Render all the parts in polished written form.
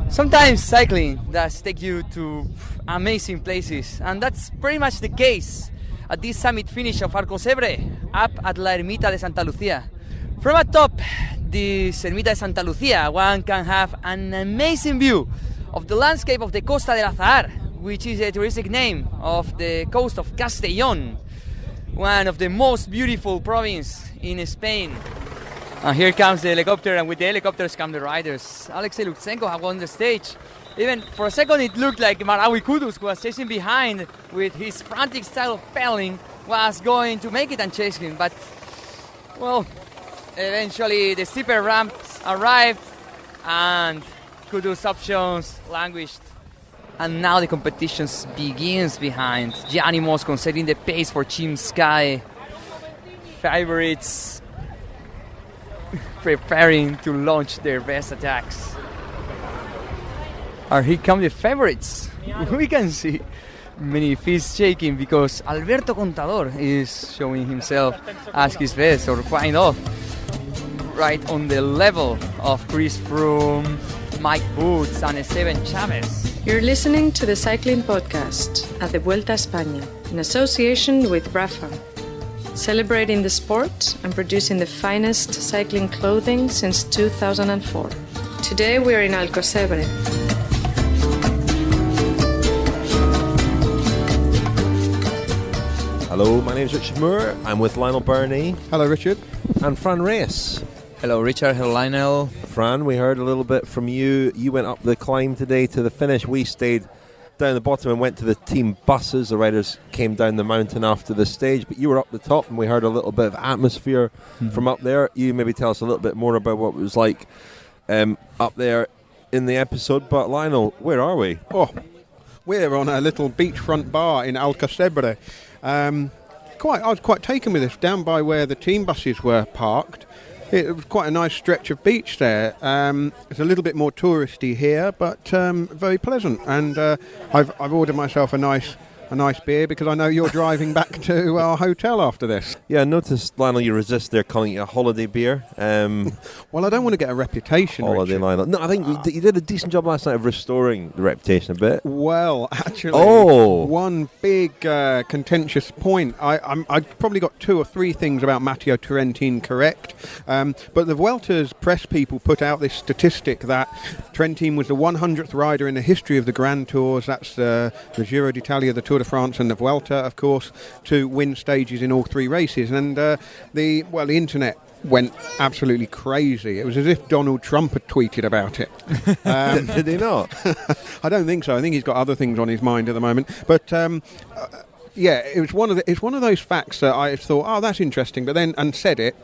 Sometimes cycling does take you to amazing places, and that's pretty much the case at this summit finish of Alcossebre, up at La Ermita de Santa Lucía. From atop this Ermita de Santa Lucía, one can have an amazing view of the landscape of the Costa del Azahar, which is a touristic name of the coast of Castellón, one of the most beautiful provinces in Spain. And here comes the helicopter, and with the helicopters come the riders. Alexey Lutsenko have won the stage. Even for a second it looked like Merhawi Kudus, who was chasing behind with his frantic style of pedaling, was going to make it and chase him. But, well, eventually the steeper ramps arrived and Kudus' options languished. And now the competition begins behind. Gianni Moscon setting the pace for Team Sky. Favorites preparing to launch their best attacks. And here come the favorites. We can see many fists shaking because Alberto Contador is showing himself as his best, or quite off, right on the level of Chris Froome, Michael Woods and Esteban Chaves. You're listening to the Cycling Podcast at the Vuelta España in association with Rapha, celebrating the sport and producing the finest cycling clothing since 2004. Today we are in Alcossebre. Hello, my name is Richard Moore. I'm with Lionel Birnie. Hello, Richard. And Fran Reyes. Hello, Richard. Hello, Lionel. Fran, we heard a little bit from you. You went up the climb today to the finish. We stayed down the bottom and went to the team buses. The riders came down the mountain after the stage, but you were up the top and we heard a little bit of atmosphere from up there. You maybe tell us a little bit more about what it was like up there in the episode. But Lionel, where are we? Oh, we're on a little beachfront bar in Alcossebre. I was quite taken with this, down by where the team buses were parked. It was quite a nice stretch of beach there. It's a little bit more touristy here, but very pleasant. And I've ordered myself a nice beer because I know you're driving back to our hotel after this. Yeah, I noticed, Lionel, you resist there calling it a holiday beer. Well, I don't want to get a reputation, holiday, Richard. Lionel. No, I think you did a decent job last night of restoring the reputation a bit. Well, actually, one big contentious point. I probably got 2 or 3 things about Matteo Trentin correct, but the Vuelta's press people put out this statistic that Trentin was the 100th rider in the history of the Grand Tours. That's the Giro d'Italia, the Tour de France and the Vuelta, of course, to win stages in all 3 races. And the internet went absolutely crazy. It was as if Donald Trump had tweeted about it. Did he not? I don't think so. I think he's got other things on his mind at the moment. But yeah, it's one of those facts that I thought, oh, that's interesting, but then and said it.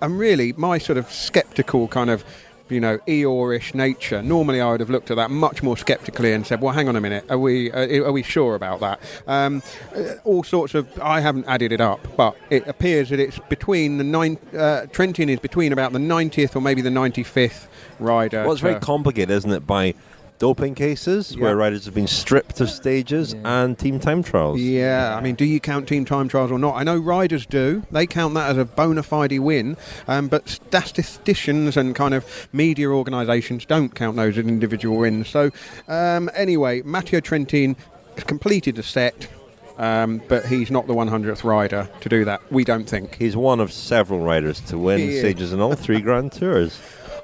And really, my sort of sceptical kind of, Eeyore-ish nature. Normally, I would have looked at that much more sceptically and said, "Well, hang on a minute. Are we sure about that?" All sorts of. I haven't added it up, but it appears that it's between Trentin is between about the 90th or maybe the 95th rider. Well, it's very complicated, isn't it? By doping cases where riders have been stripped of stages and team time trials. Yeah, I mean, do you count team time trials or not? I know riders do. They count that as a bona fide win, but statisticians and kind of media organisations don't count those as individual wins. So anyway, Matteo Trentin has completed the set. But he's not the 100th rider to do that, we don't think. He's one of several riders to win stages in all 3 Grand Tours.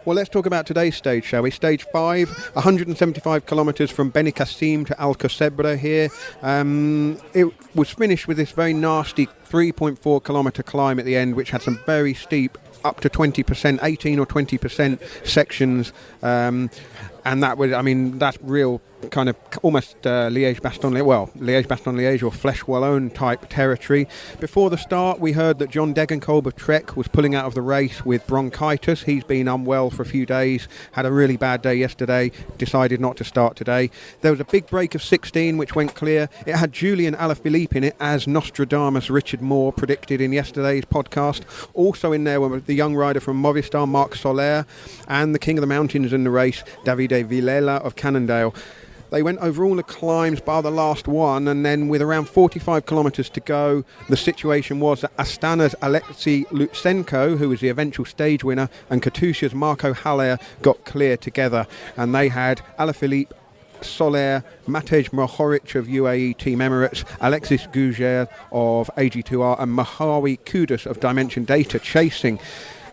Well, let's talk about today's stage, shall we? Stage 5, 175 kilometres from Benicassìm to Alcossebre here. It was finished with this very nasty 3.4 kilometre climb at the end, which had some very steep, up to 20%, 18 or 20% sections. And that was, that's real kind of almost Liège-Bastogne-Liège or Flèche Wallonne type territory. Before the start, we heard that John Degenkolb of Trek was pulling out of the race with bronchitis. He's been unwell for a few days, had a really bad day yesterday, decided not to start today. There was a big break of 16 which went clear. It had Julian Alaphilippe in it, as Nostradamus Richard Moore predicted in yesterday's podcast. Also in there were the young rider from Movistar, Marc Soler, and the King of the Mountains in the race, Davide Villela of Cannondale. They went over all the climbs bar the last one, and then with around 45 kilometres to go, the situation was that Astana's Alexey Lutsenko, who was the eventual stage winner, and Katusha's Marco Haller got clear together, and they had Alaphilippe Soler, Matej Mohoric of UAE Team Emirates, Alexis Gouger of AG2R, and Merhawi Kudus of Dimension Data chasing.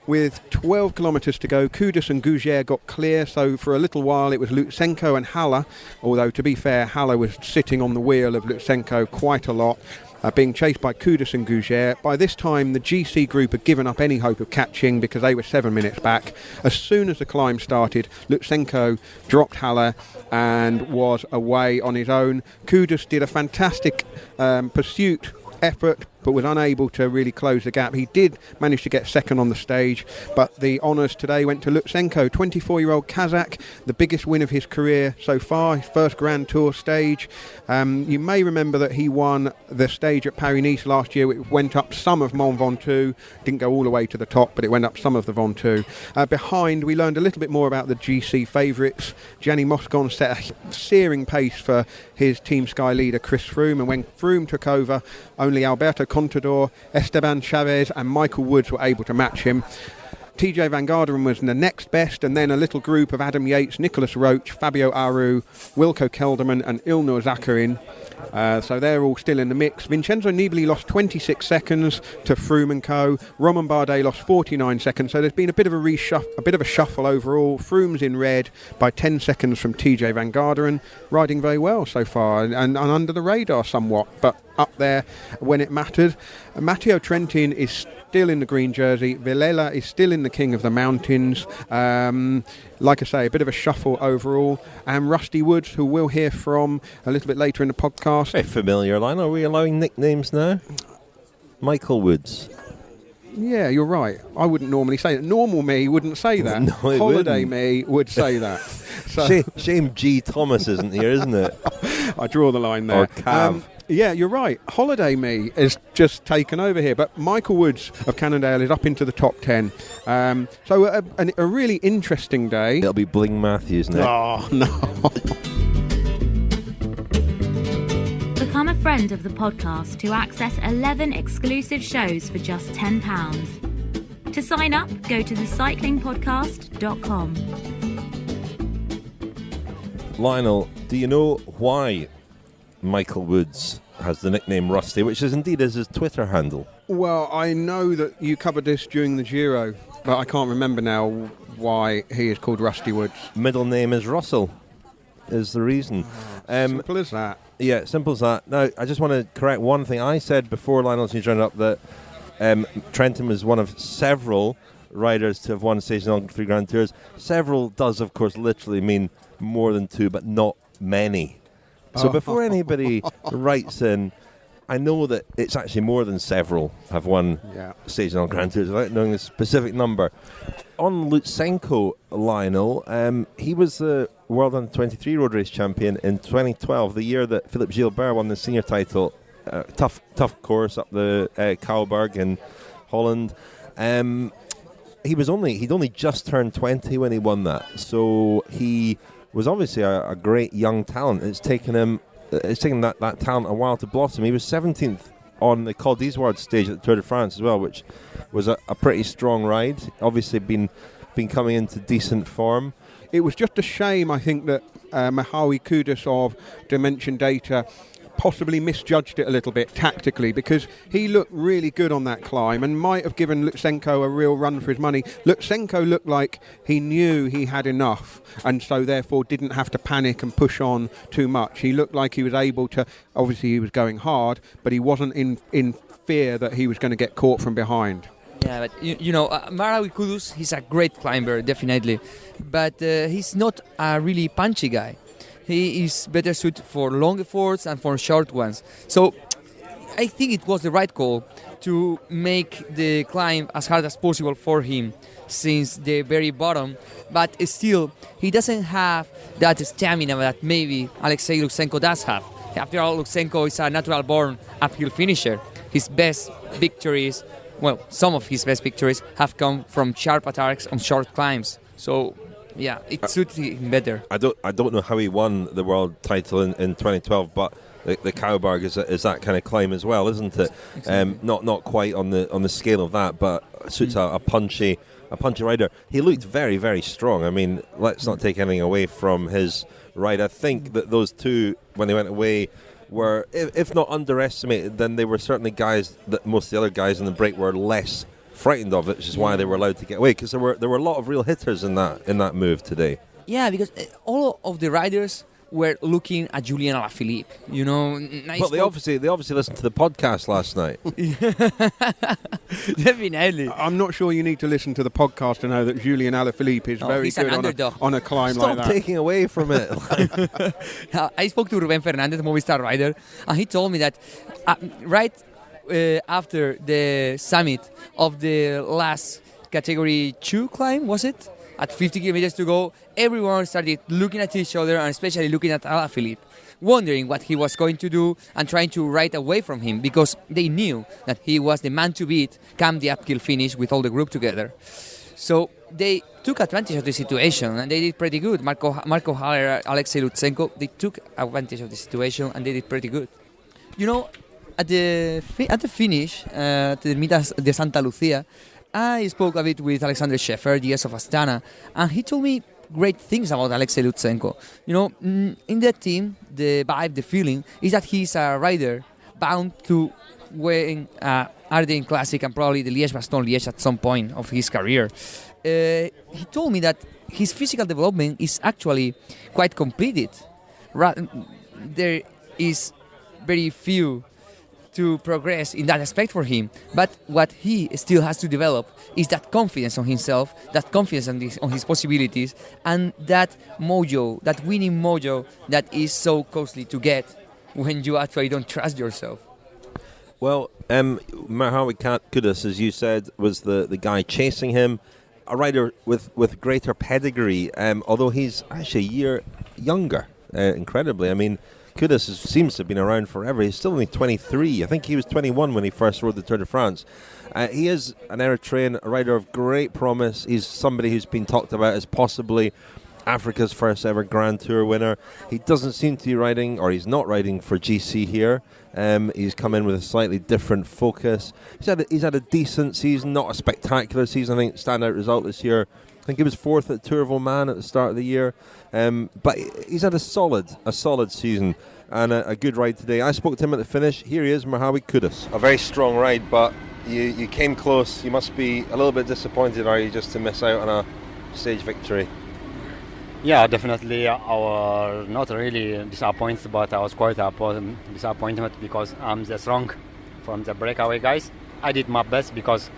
With 12 kilometres to go, Kudus and Gouger got clear, so for a little while it was Lutsenko and Haller, although to be fair, Haller was sitting on the wheel of Lutsenko quite a lot, being chased by Kudus and Gouger. By this time, the GC group had given up any hope of catching because they were 7 minutes back. As soon as the climb started, Lutsenko dropped Haller and was away on his own. Kudus did a fantastic pursuit effort, but was unable to really close the gap. He did manage to get second on the stage, but the honours today went to Lutsenko, 24-year-old Kazakh, the biggest win of his career so far, his first Grand Tour stage. You may remember that he won the stage at Paris-Nice last year. It went up some of Mont Ventoux, didn't go all the way to the top, but it went up some of the Ventoux. Behind, we learned a little bit more about the GC favourites. Gianni Moscon set a searing pace for his Team Sky leader Chris Froome, and when Froome took over, only Alberto Contador, Esteban, Chaves and Michael Woods were able to match him. TJ Van Garderen was the next best, and then a little group of Adam Yates, Nicholas Roach, Fabio Aru, Wilco Kelderman and Ilnur Zakarin. So they're all still in the mix. Vincenzo Nibali lost 26 seconds to Froome and co. Romain Bardet lost 49 seconds. So there's been a bit of a shuffle overall. Froome's in red by 10 seconds from TJ Van Garderen, riding very well so far and under the radar somewhat, but up there when it mattered. Matteo Trentin is still in the green jersey. Villela is still in the King of the Mountains. Like I say, a bit of a shuffle overall. And Rusty Woods, who we'll hear from a little bit later in the podcast. Very familiar line. Are we allowing nicknames now? Michael Woods. Yeah, you're right. I wouldn't normally say that. Normal me wouldn't say that. No, Holiday me would say that. So shame G. Thomas isn't here, isn't it? I draw the line there. Or Cav. Yeah, you're right. Holiday me is just taken over here. But Michael Woods of Cannondale is up into the top 10. So a really interesting day. It'll be Bling Matthews now. Oh, no. Become a friend of the podcast to access 11 exclusive shows for just £10. To sign up, go to thecyclingpodcast.com. Lionel, do you know why Michael Woods has the nickname Rusty, which is indeed his Twitter handle? Well, I know that you covered this during the Giro, but I can't remember now why he is called Rusty Woods. Middle name is Russell, is the reason. Simple as that. Yeah, simple as that. Now, I just want to correct one thing. I said before Lionel's news roundup that Trentin was one of several riders to have won stage on 3 Grand Tours. Several does, of course, literally mean more than 2, but not many. So before anybody writes in, I know that it's actually more than several have won stage on Grand Tours without knowing the specific number. On Lutsenko, Lionel, he was the World Under-23 road race champion in 2012, the year that Philippe Gilbert won the senior title. Tough course up the Kouwberg in Holland. He'd only just turned 20 when he won that, so he was obviously a great young talent. It's taken that talent a while to blossom. He was 17th on the Col d'Izoard stage at the Tour de France as well, which was a pretty strong ride. Obviously been coming into decent form. It was just a shame, I think, that Merhawi Kudus of Dimension Data possibly misjudged it a little bit tactically, because he looked really good on that climb and might have given Lutsenko a real run for his money. Lutsenko looked like he knew he had enough and so therefore didn't have to panic and push on too much. He looked like he was able to, obviously he was going hard, but he wasn't in fear that he was going to get caught from behind. Yeah, but you know, Merhawi Kudus, he's a great climber, definitely, but he's not a really punchy guy. He is better suited for long efforts and for short ones. So I think it was the right call to make the climb as hard as possible for him since the very bottom. But still, he doesn't have that stamina that maybe Alexey Lutsenko does have. After all, Lutsenko is a natural-born uphill finisher. His best victories, well, some of his best victories have come from sharp attacks on short climbs. So yeah, it suits him better. I don't know how he won the world title in 2012, but the Cowberg is that kind of climb as well, isn't it? Exactly. Not quite on the scale of that, but suits a punchy rider. He looked very, very strong. I mean, let's not take anything away from his ride. I think that those two, when they went away, were, if not underestimated, then they were certainly guys that most of the other guys in the break were less frightened of it, which is why they were allowed to get away, because there were a lot of real hitters in that move today. Yeah, because all of the riders were looking at Julian Alaphilippe. You know, but they obviously listened to the podcast last night. Definitely. I'm not sure you need to listen to the podcast to know that Julian Alaphilippe is very good on a climb Stop like that. Stop taking away from it. I spoke to Ruben Fernandez, Movistar rider, and he told me that right after the summit of the last category 2 climb, was it? At 50 kilometers to go, everyone started looking at each other, and especially looking at Alaphilippe, wondering what he was going to do and trying to ride away from him, because they knew that he was the man to beat come the uphill finish with all the group together. So they took advantage of the situation, and they did pretty good. Marco Haller, Alexey Lutsenko, they took advantage of the situation, and they did pretty good. You know, at the finish, at the Ermita de Santa Lucia, I spoke a bit with Alexander Scheffer, Reyes of Astana, and he told me great things about Alexey Lutsenko. You know, in that team, the vibe, the feeling is that he's a rider bound to win Ardennes Classic and probably the Liège-Bastogne-Liège at some point of his career. He told me that his physical development is actually quite completed. There is very few to progress in that aspect for him, but what he still has to develop is that confidence on himself, that confidence on his possibilities, and that mojo, that winning mojo that is so costly to get when you actually don't trust yourself. Well, Merhawi Kudus, as you said, was the guy chasing him, a rider with greater pedigree, although he's actually a year younger, incredibly. I mean, Kudus seems to have been around forever. He's still only 23. I think he was 21 when he first rode the Tour de France. He is an Eritrean, a rider of great promise. He's somebody who's been talked about as possibly Africa's first ever Grand Tour winner. He doesn't seem to be riding, or he's not riding for GC here. He's come in with a slightly different focus. He's had a decent season, not a spectacular season. I think standout result this year, I think he was 4th at Tour of Oman at the start of the year. But he's had a solid season and a good ride today. I spoke to him at the finish. Here he is, Merhawi Kudus. A very strong ride, but you came close. You must be a little bit disappointed, are you, just to miss out on a stage victory? Yeah, definitely. I was not really disappointed, but I was quite disappointed because I'm the strong from the breakaway guys. I did my best because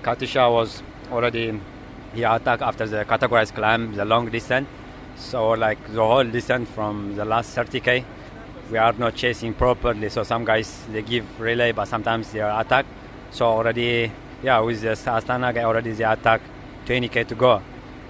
Katusha was already... He attacked after the categorized climb, the long distance. So like the whole distance from the last 30k, we are not chasing properly. So some guys, they give relay, but sometimes they attack. So already, with the Astana guy, already they attack 20k to go.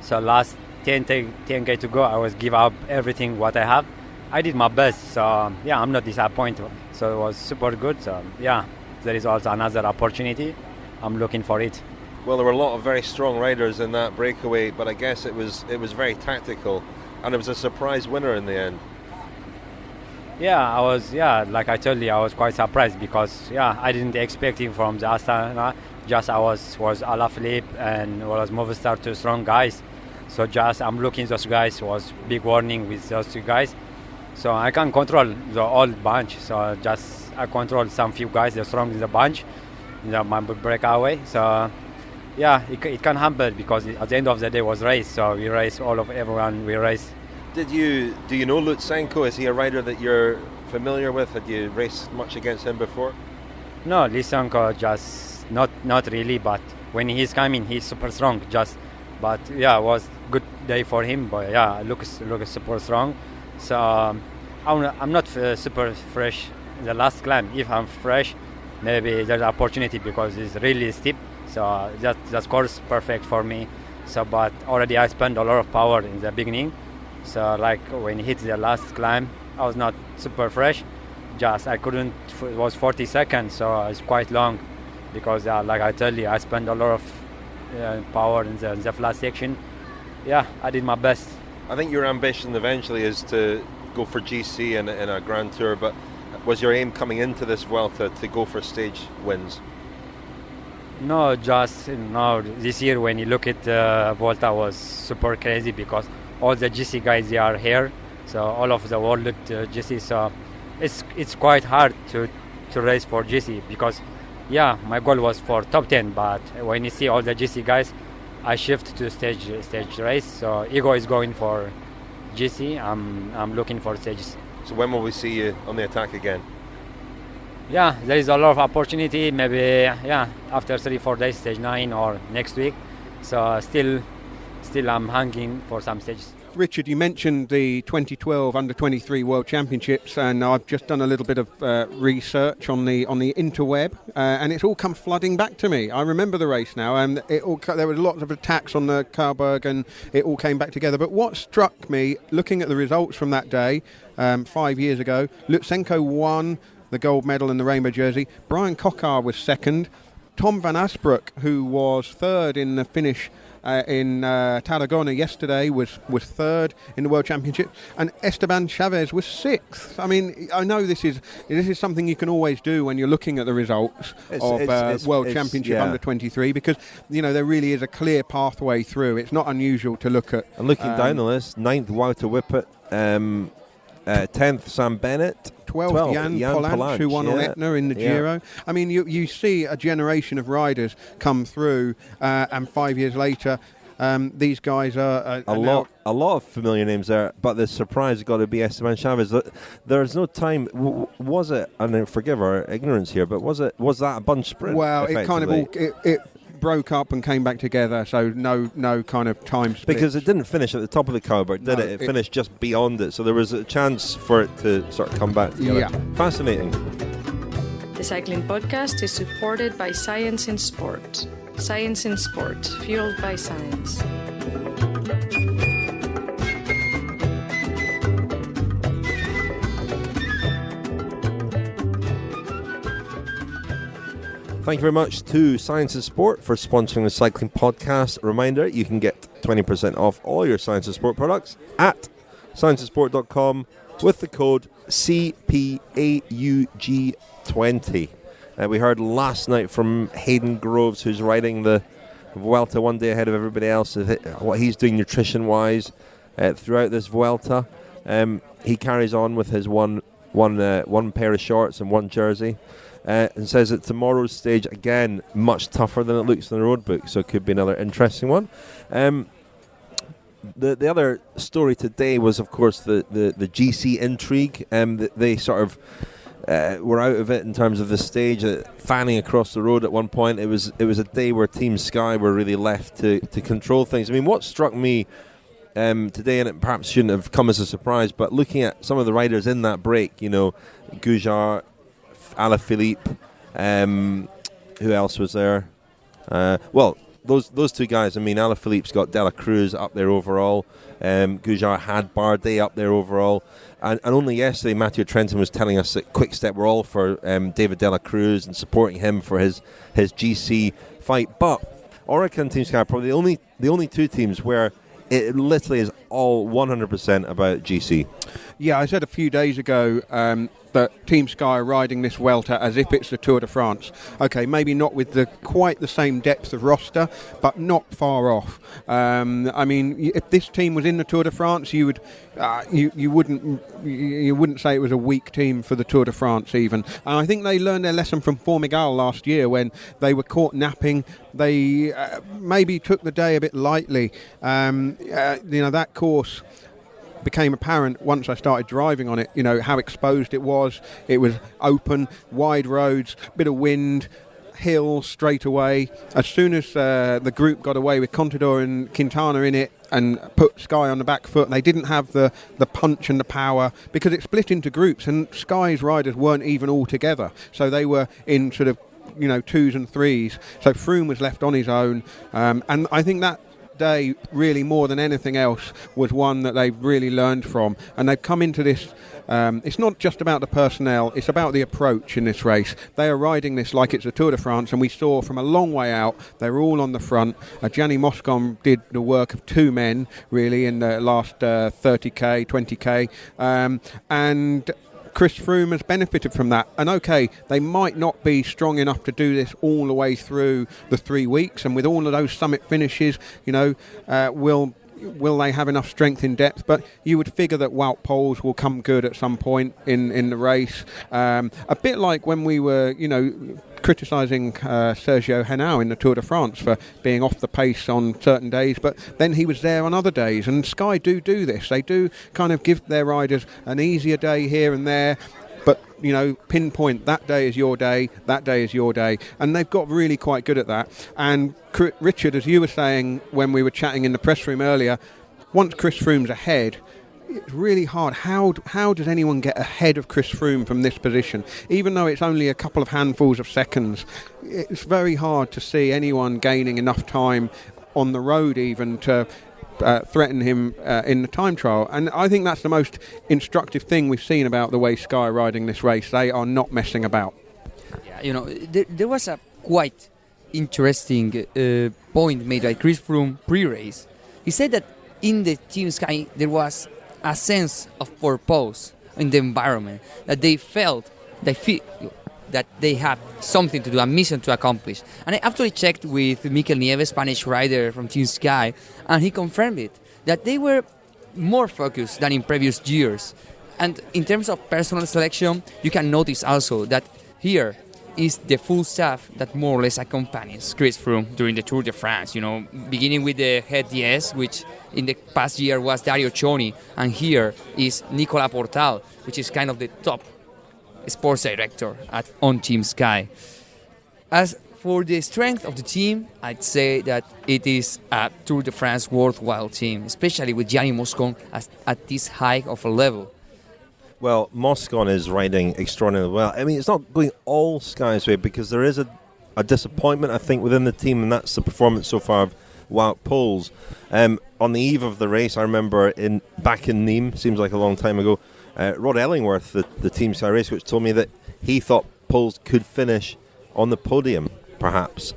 So last 10k to go, I was give up everything what I have. I did my best. So I'm not disappointed. So it was super good. So there is also another opportunity. I'm looking for it. Well, there were a lot of very strong riders in that breakaway, but I guess it was very tactical, and it was a surprise winner in the end. I was, like I told you, I was quite surprised because, I didn't expect him from the Astana. Just I was Alaphilippe and was Movistar, two strong guys. So just I'm looking those guys, was big warning with those two guys. So I can control the whole bunch. So just I control some few guys, they're strong in the bunch, in my breakaway. So it can happen because at the end of the day was race. So we race all of everyone. We race. Do you know Lutsenko? Is he a rider that you're familiar with? Had you raced much against him before? No, Lutsenko just not really. But when he's coming, he's super strong. But it was good day for him. But looks super strong. So I'm not super fresh. The last climb, if I'm fresh, maybe there's an opportunity because it's really steep. So that course perfect for me. So but already I spent a lot of power in the beginning. So like when hit the last climb, I was not super fresh. I couldn't. It was 40 seconds, so it's quite long because like I tell you, I spent a lot of power in the last section. yeah, I did my best. I think your ambition eventually is to go for GC in a Grand Tour, but was your aim coming into this Vuelta to go for stage wins? No, this year when you look at Volta was super crazy because all the GC guys, they are here, so all of the world GC, so it's quite hard to race for GC because my goal was for top 10, but when you see all the GC guys, I shift to stage race, so Ego is going for GC, I'm looking for stages. So when will we see you on the attack again? Yeah, there is a lot of opportunity, maybe after 3-4 days, stage 9 or next week. So still I'm hanging for some stages. Richard, you mentioned the 2012 Under-23 World Championships, and I've just done a little bit of research on the interweb, and it's all come flooding back to me. I remember the race now, and there were lots of attacks on the Karberg, and it all came back together. But what struck me, looking at the results from that day, 5 years ago, Lutsenko won the gold medal in the rainbow jersey. Brian Coquard was second. Tom van Asbroek, who was third in the finish in Tarragona yesterday, was third in the World Championship, and Esteban Chaves was sixth. I mean, I know this is something you can always do when you're looking at the results of World Championship Under 23, because there really is a clear pathway through. It's not unusual to look at. And looking down the list, 9th Wouter Whippet, 10th Sam Bennett, 12th Jan Pollanc, who won on Etna in the Giro. I mean, you see a generation of riders come through, and 5 years later, these guys are a lot of familiar names there. But the surprise has got to be Esteban Chaves. There's no time. Was it? And forgive our ignorance here, but was that a bunch sprint? Well, it kind of it broke up and came back together, so no kind of time split. Because it didn't finish at the top of the Karberg, did it? It finished just beyond it, so there was a chance for it to sort of come back together. Yeah. Fascinating. The Cycling Podcast is supported by Science in Sport. Science in Sport, fueled by science. Thank you very much to Science and Sport for sponsoring the Cycling Podcast. A reminder, you can get 20% off all your Science and Sport products at scienceandsport.com with the code CPAUG20. We heard last night from Hayden Groves, who's riding the Vuelta one day ahead of everybody else, what he's doing nutrition-wise throughout this Vuelta. He carries on with his one pair of shorts and one jersey. And says that tomorrow's stage, again, much tougher than it looks in the road book, so it could be another interesting one. The other story today was, of course, the GC intrigue. They sort of were out of it in terms of the stage, fanning across the road at one point. It was a day where Team Sky were really left to control things. I mean, what struck me today, and it perhaps shouldn't have come as a surprise, but looking at some of the riders in that break, Gujart, Alaphilippe, who else was there? Those two guys. I mean, Alaphilippe's got De La Cruz up there overall. Gujart had Bardet up there overall. And only yesterday, Matthew Trenton was telling us that Quick Step were all for David De La Cruz and supporting him for his GC fight. But Orica and Team Sky are probably the only two teams where it literally is all 100% about GC. Yeah, I said a few days ago that Team Sky are riding this Vuelta as if it's the Tour de France. Okay, maybe not with quite the same depth of roster, but not far off. I mean, if this team was in the Tour de France, you wouldn't say it was a weak team for the Tour de France even. And I think they learned their lesson from Formigal last year when they were caught napping. They maybe took the day a bit lightly. That course became apparent once I started driving on it, how exposed it was. It was open, wide roads, bit of wind, hill straight away. As soon as the group got away with Contador and Quintana in it and put Sky on the back foot, they didn't have the punch and the power because it split into groups, and Sky's riders weren't even all together. So they were in sort of, twos and threes. So Froome was left on his own, and I think that day, really more than anything else, was one that they've really learned from. And they've come into this, it's not just about the personnel, it's about the approach in this race. They are riding this like it's a Tour de France, and we saw from a long way out, they were all on the front. Gianni Moscon did the work of two men, really, in the last 30k, 20k. And Chris Froome has benefited from that. And okay, they might not be strong enough to do this all the way through the 3 weeks, and with all of those summit finishes, will they have enough strength in depth? But you would figure that Wout Poels will come good at some point in the race. A bit like when we were, criticising Sergio Henao in the Tour de France for being off the pace on certain days, but then he was there on other days. And Sky do this. They do kind of give their riders an easier day here and there, but pinpoint that day is your day, that day is your day, and they've got really quite good at that. And Richard, as you were saying when we were chatting in the press room earlier, once Chris Froome's ahead, it's really hard. How does anyone get ahead of Chris Froome from this position? Even though it's only a couple of handfuls of seconds, it's very hard to see anyone gaining enough time on the road even to threaten him in the time trial. And I think that's the most instructive thing we've seen about the way Sky are riding this race. They are not messing about. Yeah, there was a quite interesting point made by Chris Froome pre-race. He said that in the Team Sky there was a sense of purpose in the environment, that they feel that they have something to do, a mission to accomplish. And I actually checked with Mikel Nieves, Spanish rider from Team Sky, and he confirmed it, that they were more focused than in previous years. And in terms of personal selection, you can notice also that here is the full staff that more or less accompanies Chris Froome during the Tour de France, beginning with the head DS, which in the past year was Dario Cioni, and here is Nicolas Portal, which is kind of the top sports director on Team Sky. As for the strength of the team, I'd say that it is a Tour de France worthwhile team, especially with Gianni Moscon at this high of a level. Well, Moscon is riding extraordinarily well. I mean, it's not going all Sky's way because there is a disappointment, I think, within the team, and that's the performance so far of Wout Poels. On the eve of the race, I remember back in Nîmes, seems like a long time ago, Rod Ellingworth, the Team Sky race coach, told me that he thought Poels could finish on the podium, perhaps.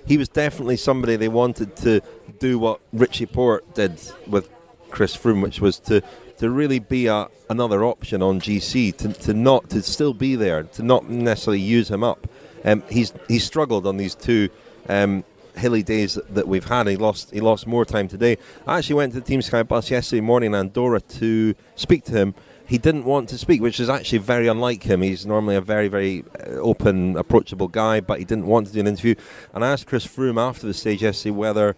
He was definitely somebody they wanted to do what Richie Porte did with Chris Froome, which was to really be another option on GC, to still be there, to not necessarily use him up. He's struggled on these two hilly days that we've had. He lost more time today. I actually went to the Team Sky bus yesterday morning in Andorra to speak to him. He didn't want to speak, which is actually very unlike him. He's normally a very, very open, approachable guy, but he didn't want to do an interview. And I asked Chris Froome after the stage yesterday whether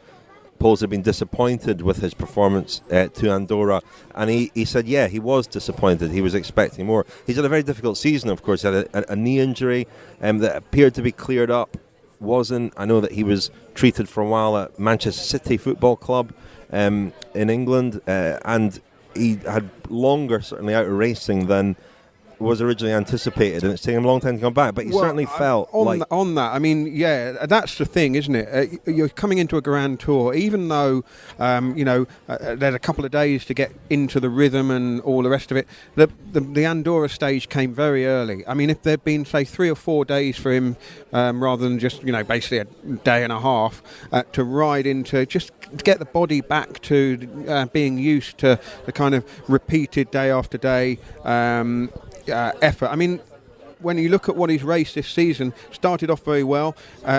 Poels had been disappointed with his performance to Andorra, and he said, yeah, he was disappointed. He was expecting more. He's had a very difficult season, of course. He had a knee injury that appeared to be cleared up. Wasn't. I know that he was treated for a while at Manchester City Football Club in England, and he had longer, certainly, out of racing than was originally anticipated, and it's taken him a long time to come back, but he certainly felt on that. I mean, yeah, that's the thing, isn't it? You're coming into a Grand Tour, even though there's a couple of days to get into the rhythm and all the rest of it. The Andorra stage came very early. I mean, if there'd been, say, 3 or 4 days for him, rather than just basically a day and a half to ride into, just to get the body back to being used to the kind of repeated day after day effort. I mean, when you look at what he's raced this season, started off very well,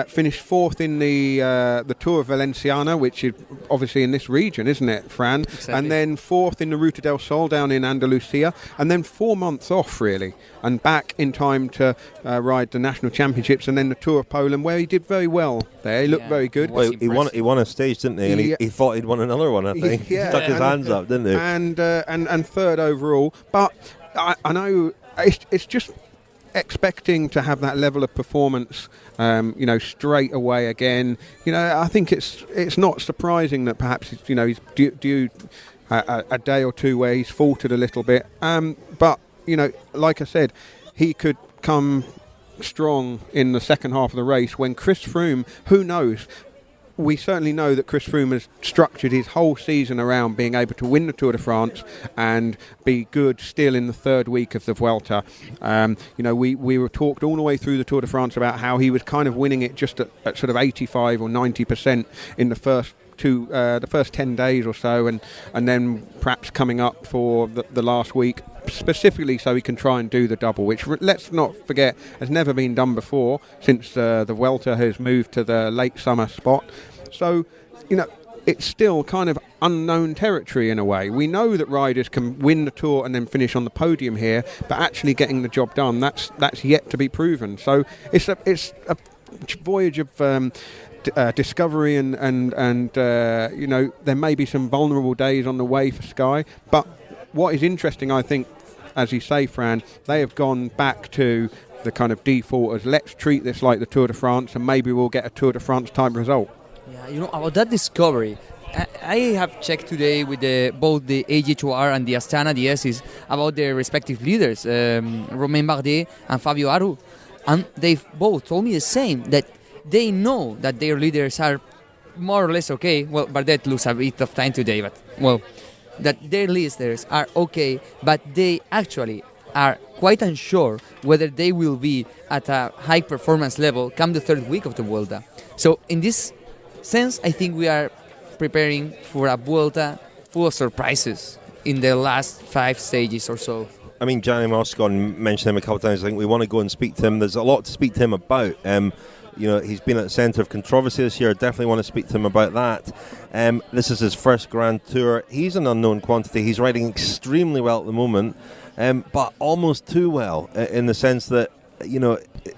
finished 4th in the Tour of Valenciana, which is obviously in this region, isn't it, Fran? Exactly. And then 4th in the Ruta del Sol down in Andalusia, and then 4 months off, really, and back in time to ride the national championships and then the Tour of Poland, where he did very well there. He looked very good. Well, he won a stage, didn't he? And he thought he'd won another one, I think. He stuck his hands up, didn't he? And 3rd overall. But I know it's just expecting to have that level of performance, straight away again. I think it's not surprising that perhaps he's due a day or two where he's faltered a little bit. But like I said, he could come strong in the second half of the race when Chris Froome, who knows, we certainly know that Chris Froome has structured his whole season around being able to win the Tour de France and be good still in the third week of the Vuelta. We were talked all the way through the Tour de France about how he was kind of winning it just at sort of 85 or 90% in the first 10 days or so, and then perhaps coming up for the last week, specifically so he can try and do the double, which, let's not forget, has never been done before since the Vuelta has moved to the late summer spot. So, it's still kind of unknown territory in a way. We know that riders can win the Tour and then finish on the podium here, but actually getting the job done, that's yet to be proven. So it's a voyage of discovery, and there may be some vulnerable days on the way for Sky, but what is interesting, I think, as you say, Fran, they have gone back to the kind of default as let's treat this like the Tour de France, and maybe we'll get a Tour de France type result. Yeah, about that discovery, I have checked today with both the AG2R and the Astana DSs about their respective leaders, Romain Bardet and Fabio Aru, and they've both told me the same, that they know that their leaders are more or less okay. Well, Bardet loses a bit of time today, but that their leaders are okay, but they actually are quite unsure whether they will be at a high performance level come the third week of the Vuelta. So in this sense, I think we are preparing for a Vuelta full of surprises in the last 5 stages or so. I mean, Gianni Moscon mentioned him a couple of times. I think we want to go and speak to him. There's a lot to speak to him about. He's been at the centre of controversy this year. Definitely want to speak to him about that. This is his first Grand Tour. He's an unknown quantity. He's riding extremely well at the moment, but almost too well in the sense that,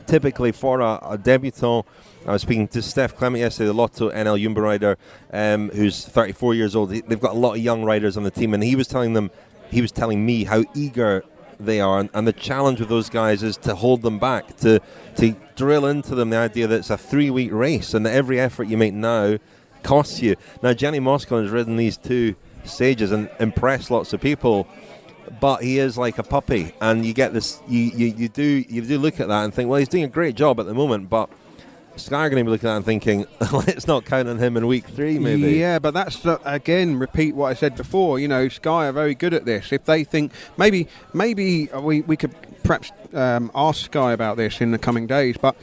typically for a debutant, I was speaking to Steph Clement yesterday, the Lotto NL Jumbo rider, who's 34 years old. They've got a lot of young riders on the team, and he was telling me how eager they are, and the challenge with those guys is to hold them back, to drill into them the idea that it's a 3-week race and that every effort you make now costs you. Now, Gianni Moscon has ridden these 2 stages and impressed lots of people, but he is like a puppy, and you get this. You do look at that and think, well, he's doing a great job at the moment, but Sky are going to be looking at that and thinking, let's not count on him in week 3, maybe. Yeah, but that's, again, repeat what I said before. Sky are very good at this. If they think, maybe we could perhaps ask Sky about this in the coming days, but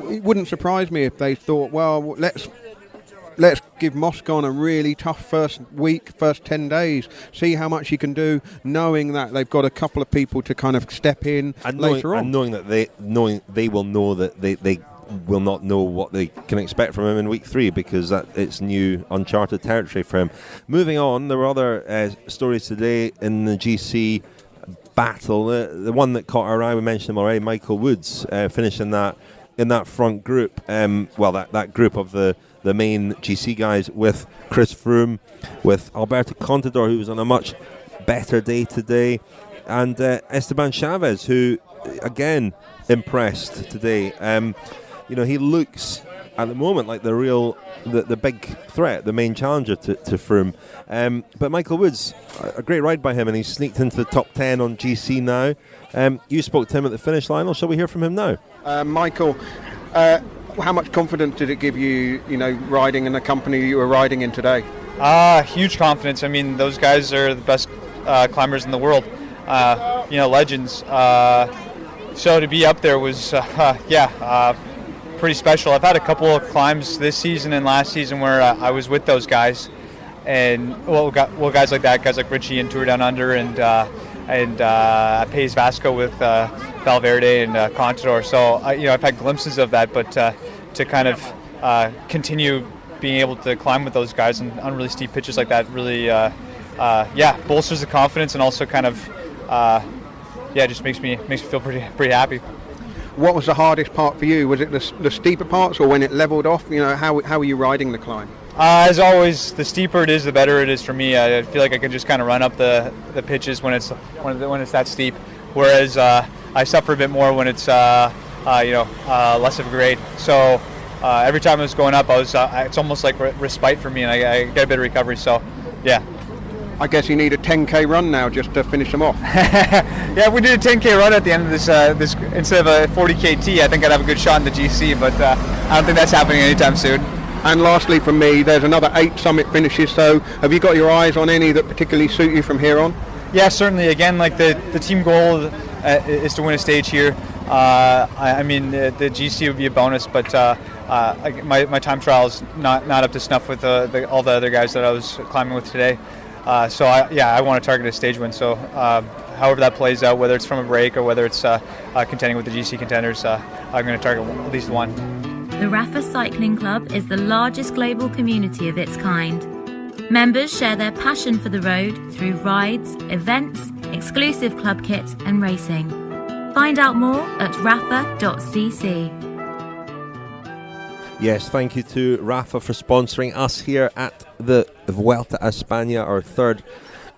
it wouldn't surprise me if they thought, well, let's give Moscon a really tough first week, first 10 days, see how much he can do, knowing that they've got a couple of people to kind of step in and later on. And knowing they will know that they will not know what they can expect from him in week 3, because it's new, uncharted territory for him. Moving on, there were other stories today in the GC battle. The one that caught our eye, we mentioned him already, Michael Woods, finishing that in that front group. That group of the main GC guys, with Chris Froome, with Alberto Contador, who was on a much better day today, and Esteban Chaves, who again impressed today. He looks at the moment like the big threat, the main challenger to Froome. But Michael Woods, a great ride by him, and he's sneaked into the top 10 on GC now. You spoke to him at the finish line, or shall we hear from him now? Michael, how much confidence did it give you, riding in the company you were riding in today? Huge confidence. I mean, those guys are the best climbers in the world, legends. So to be up there was, pretty special. I've had a couple of climbs this season and last season where I was with those guys, and guys like that, guys like Richie and Tour Down Under, and Pays Vasco with Valverde and Contador. So I've had glimpses of that, but to kind of continue being able to climb with those guys on really steep pitches like that really bolsters the confidence, and also kind of just makes me feel pretty happy. What was the hardest part for you? Was it the steeper parts, or when it leveled off? How are you riding the climb? As always, the steeper it is, the better it is for me. I feel like I can just kind of run up the pitches when it's that steep. Whereas I suffer a bit more when it's less of a grade. So every time I was going up, it's almost like respite for me, and I get a bit of recovery. So yeah. I guess you need a 10k run now just to finish them off. Yeah, if we did a 10k run at the end of this instead of a 40k T, I think I'd have a good shot in the GC, but I don't think that's happening anytime soon. And lastly from me, there's another 8 summit finishes, so have you got your eyes on any that particularly suit you from here on? Yeah, certainly. Again, like the team goal is to win a stage here. I mean, the GC would be a bonus, but my time trial is not up to snuff with all the other guys that I was climbing with today. So I want to target a stage win. So however that plays out, whether it's from a break or whether it's contending with the GC contenders, I'm going to target at least one. The Rapha Cycling Club is the largest global community of its kind. Members share their passion for the road through rides, events, exclusive club kit and racing. Find out more at rapha.cc. Yes, thank you to Rapha for sponsoring us here at the Vuelta a España, our third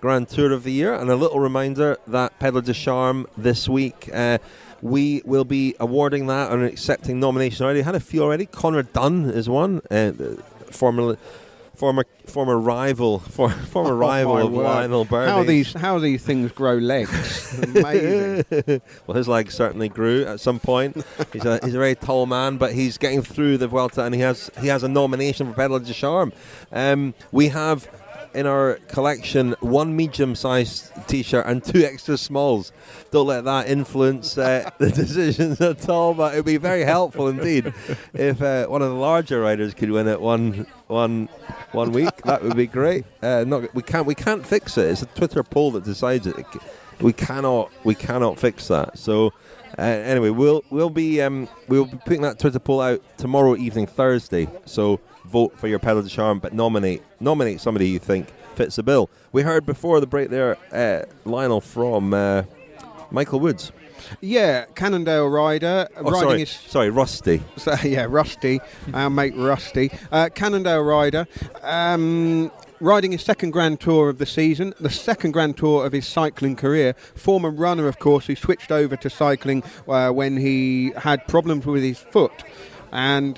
Grand Tour of the year. And a little reminder that Pedal de Charme this week, we will be awarding that and accepting nominations already. Had a few already. Connor Dunn is one, former rival of Lionel Birnie. How these things grow legs? Amazing. Well, his legs certainly grew at some point. He's a very tall man, but he's getting through the Vuelta, and he has a nomination for Pedal de Charme. We have in our collection 1 medium-sized T-shirt and 2 extra smalls. Don't let that influence the decisions at all, but it would be very helpful indeed if one of the larger riders could win it one week. That would be great. We can't fix it. It's a Twitter poll that decides it. We cannot fix that. So anyway, we'll be putting that Twitter poll out tomorrow evening, Thursday. So vote for your Pedal de Charme, but nominate somebody you think fits the bill. We heard before the break there, Lionel, from Michael Woods. Yeah, Cannondale rider. Rusty. So, yeah, Rusty, our mate Rusty. Cannondale rider. Riding his second Grand Tour of the season, the second Grand Tour of his cycling career. Former runner, of course, who switched over to cycling when he had problems with his foot. And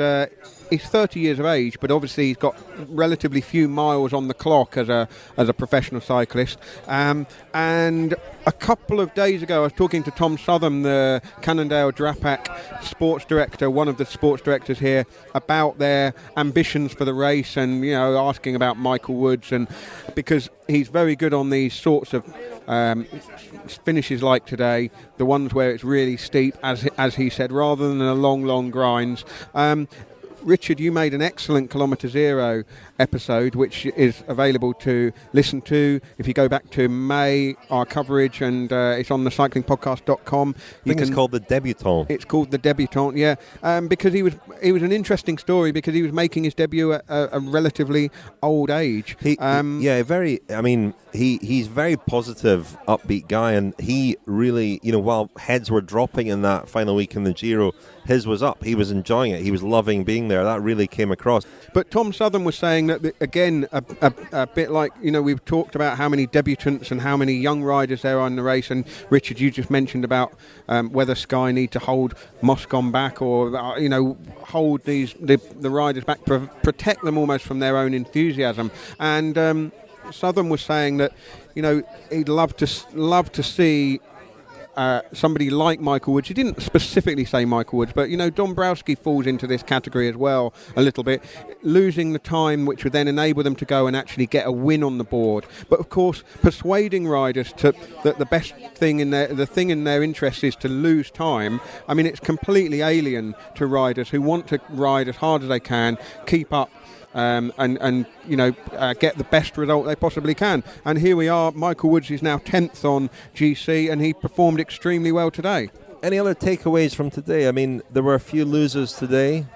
he's 30 years of age, but obviously he's got relatively few miles on the clock as a professional cyclist. And a couple of days ago, I was talking to Tom Southern, the Cannondale-Drapac sports director, one of the sports directors here, about their ambitions for the race, and asking about Michael Woods, and because he's very good on these sorts of finishes like today, the ones where it's really steep, as he said, rather than the long grinds. Richard, you made an excellent Kilometre Zero episode, which is available to listen to if you go back to May, our coverage, and it's on the cyclingpodcast.com. I think it's called The Debutant. It's called The Debutant, yeah, because he was an interesting story, because he was making his debut at a relatively old age. He's very positive, upbeat guy, and he really, while heads were dropping in that final week in the Giro, his was up. He was enjoying it. He was loving being there. That really came across. But Tom Southern was saying that, again, a bit like, we've talked about how many debutants and how many young riders there are in the race, and Richard, you just mentioned about whether Sky need to hold Moscon back, or hold the riders back, protect them almost from their own enthusiasm. And Southern was saying that he'd love to see somebody like Michael Woods. He didn't specifically say Michael Woods, but Dombrowski falls into this category as well a little bit, losing the time which would then enable them to go and actually get a win on the board. But of course, persuading riders that the best thing in their interest is to lose time. I mean, it's completely alien to riders who want to ride as hard as they can, keep up, and get the best result they possibly can. And here we are. Michael Woods is now 10th on GC, and he performed extremely well today. Any other takeaways from today? I mean, there were a few losers today.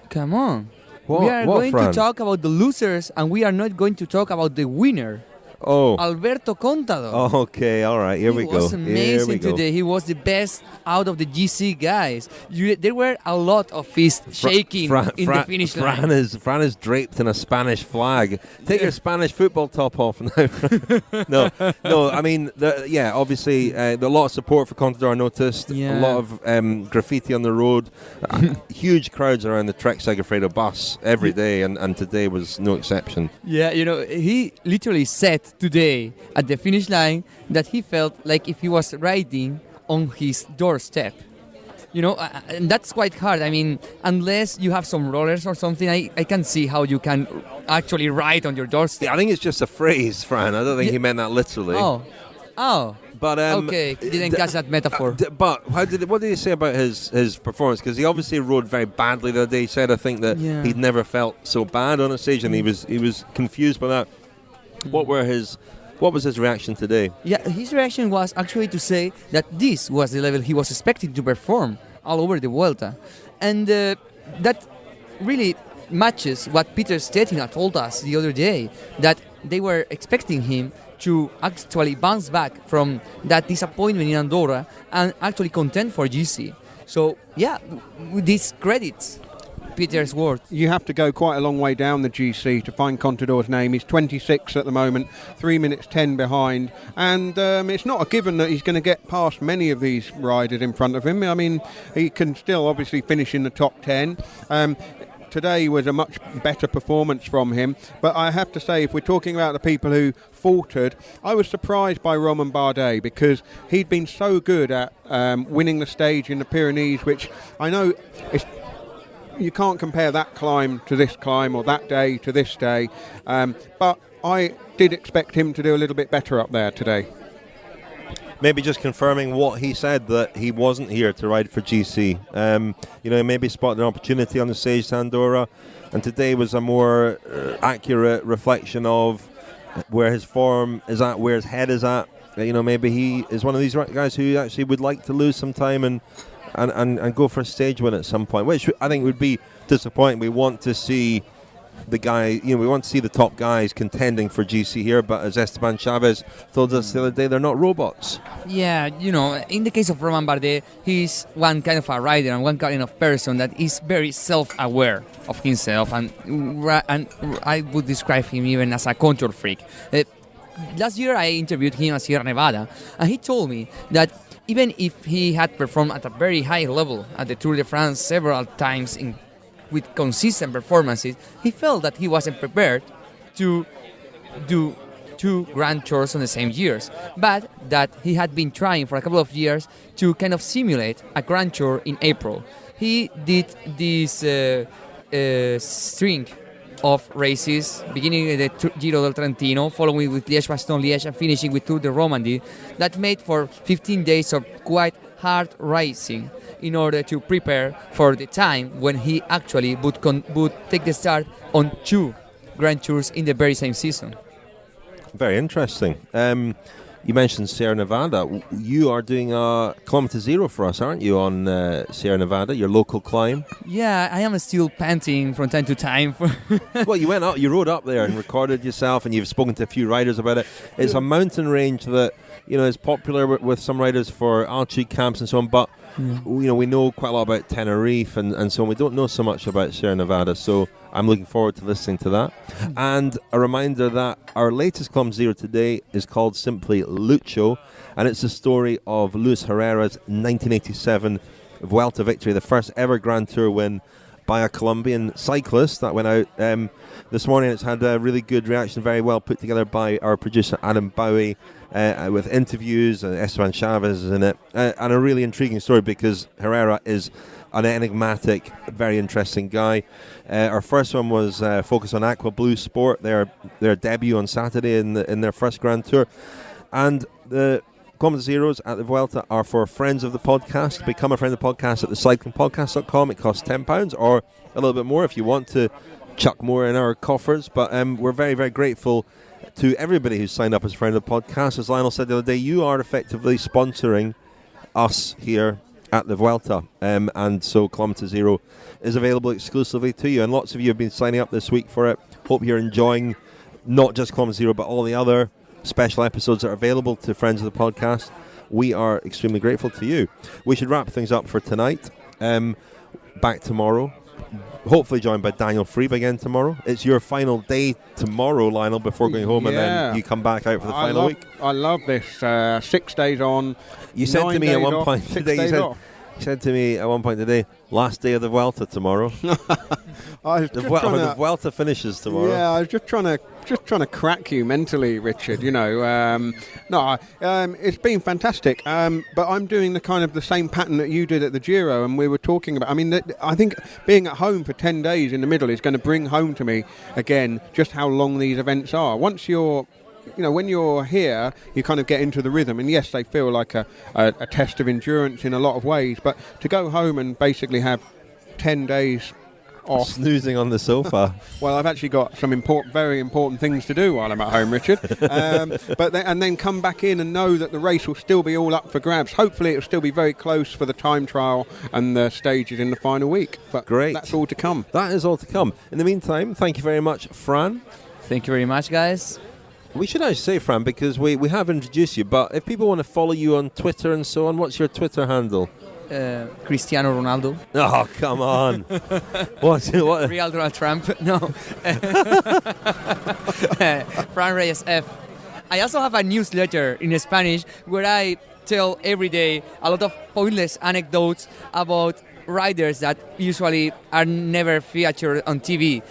Come on. What, we are going Fran? to talk about the losers, and we are not going to talk about the winner. Oh, Alberto Contador. Oh, okay, all right, here we go. He was amazing today. He was the best out of the GC guys. There were a lot of fists shaking in the finish line. Fran is draped in a Spanish flag. Take your Spanish football top off now. No. I mean, obviously, a lot of support for Contador I noticed. Yeah. A lot of graffiti on the road. Huge crowds around the Trek Segafredo bus every day, and today was no exception. Yeah, he literally said today at the finish line that he felt like if he was riding on his doorstep. And that's quite hard. I mean, unless you have some rollers or something, I can see how you can actually ride on your doorstep. Yeah, I think it's just a phrase, Fran. I don't think he meant that literally. Oh. But okay, didn't catch that metaphor. But what did he say about his performance? Because he obviously rode very badly the other day. He said, I think that he'd never felt so bad on a stage, and he was confused by that. What was his reaction today? Yeah, his reaction was actually to say that this was the level he was expecting to perform all over the Vuelta, and that really matches what Peter Stetina told us the other day, that they were expecting him to actually bounce back from that disappointment in Andorra and actually contend for GC. So, yeah, this credits Peter's word. You have to go quite a long way down the GC to find Contador's name. He's 26 at the moment, 3 minutes 10 behind, and it's not a given that he's going to get past many of these riders in front of him. I mean, he can still obviously finish in the top 10. Today was a much better performance from him, but I have to say, if we're talking about the people who faltered, I was surprised by Romain Bardet, because he'd been so good at winning the stage in the Pyrenees, which I know you can't compare that climb to this climb or that day to this day, but I did expect him to do a little bit better up there today. Maybe just confirming what he said, that he wasn't here to ride for GC. Maybe spotted an opportunity on the stage to Andorra, and today was a more accurate reflection of where his form is at, where his head is at. Maybe he is one of these guys who actually would like to lose some time and go for a stage win at some point, which I think would be disappointing. We want to see the guy, we want to see the top guys contending for GC here, but as Esteban Chaves told us the other day, they're not robots. Yeah, in the case of Romain Bardet, he's one kind of a rider and one kind of person that is very self-aware of himself, and I would describe him even as a control freak. Last year I interviewed him at Sierra Nevada, and he told me that even if he had performed at a very high level at the Tour de France several times with consistent performances, he felt that he wasn't prepared to do 2 Grand Tours on the same years, but that he had been trying for a couple of years to kind of simulate a Grand Tour in April. He did this string of races, beginning with the Giro del Trentino, following with Liège-Bastogne-Liège, and finishing with Tour de Romandie, that made for 15 days of quite hard racing in order to prepare for the time when he actually would take the start on 2 Grand Tours in the very same season. Very interesting. You mentioned Sierra Nevada. You are doing a Kilometer Zero for us, aren't you, on Sierra Nevada, your local climb? Yeah, I am still panting from time to time. Well, you rode up there and recorded yourself, and you've spoken to a few riders about it. It's a mountain range that is popular with some riders for altitude camps and so on, but we know quite a lot about Tenerife and so on. We don't know so much about Sierra Nevada, so I'm looking forward to listening to that. And a reminder that our latest Kilometer Zero today is called simply Lucho, and it's the story of Luis Herrera's 1987 Vuelta victory, the first ever Grand Tour win by a Colombian cyclist. That went out this morning. It's had a really good reaction, very well put together by our producer Adam Bowie, with interviews, and Esteban Chaves is in it, and a really intriguing story because Herrera is an enigmatic, very interesting guy. Our first one was focused on Aqua Blue Sport, their debut on Saturday in their first Grand Tour, and the Kilometer Zeros at the Vuelta are for friends of the podcast. Become a friend of the podcast at thecyclingpodcast.com. It costs £10 or a little bit more if you want to chuck more in our coffers, but we're very, very grateful to everybody who's signed up as a friend of the podcast. As Lionel said the other day, you are effectively sponsoring us here at the Vuelta, and so Kilometer Zero is available exclusively to you, and lots of you have been signing up this week for it. Hope you're enjoying not just Kilometer Zero but all the other special episodes that are available to friends of the podcast. We are extremely grateful to you. We should wrap things up for tonight. Back tomorrow, hopefully joined by Daniel Friebe again tomorrow. It's your final day tomorrow, Lionel, before going home, and then you come back out for the final week. I love this. 6 days on. You said to me at one point today, you said, He said to me at one point today, last day of the Vuelta tomorrow. The Vuelta finishes tomorrow. Yeah, I was just trying to crack you mentally, Richard. It's been fantastic. But I'm doing the same pattern that you did at the Giro, and we were talking about. I mean, I think being at home for 10 days in the middle is going to bring home to me again just how long these events are. Once you're when you're here, you kind of get into the rhythm. And yes, they feel like a test of endurance in a lot of ways. But to go home and basically have 10 days off. Snoozing on the sofa. Well, I've actually got some very important things to do while I'm at home, Richard. And then come back in and know that the race will still be all up for grabs. Hopefully, it'll still be very close for the time trial and the stages in the final week. But great. That's all to come. That is all to come. In the meantime, thank you very much, Fran. Thank you very much, guys. We should actually say, Fran, because we have introduced you, but if people want to follow you on Twitter and so on, what's your Twitter handle? Cristiano Ronaldo. Oh, come on. What? Real Donald Trump. No. Fran Reyes F. I also have a newsletter in Spanish where I tell every day a lot of pointless anecdotes about riders that usually are never featured on TV.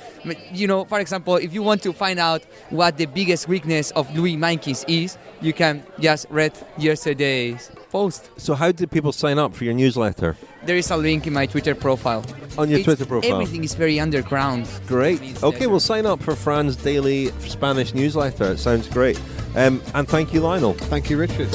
For example, if you want to find out what the biggest weakness of Louis Meintjes is, you can just read yesterday's post. So how did people sign up for your newsletter? There is a link in my Twitter profile. On your Twitter profile? Everything is very underground. Great. Okay, we'll sign up for Fran's daily Spanish newsletter. It sounds great. And thank you, Lionel. Thank you, Richard.